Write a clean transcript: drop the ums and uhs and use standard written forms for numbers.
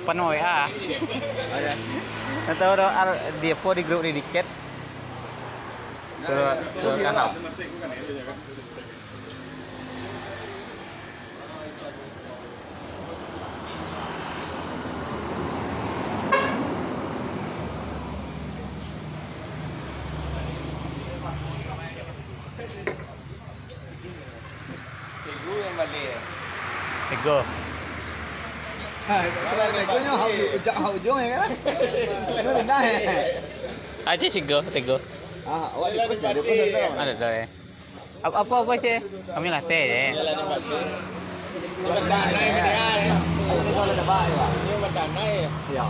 Panoy ah. Atau dia po di grup dikit. So kakak. Tegu yang balik. Tego. Tegonya hujung ya kan? Itu rendah ya. Aja Tego. Awak di pos ada pos Ada dah. Apa sih? Kami latih je. Jalan di batu. Badan naik dia. Ini kalau ada bak ya. Ini badan naik. Ya.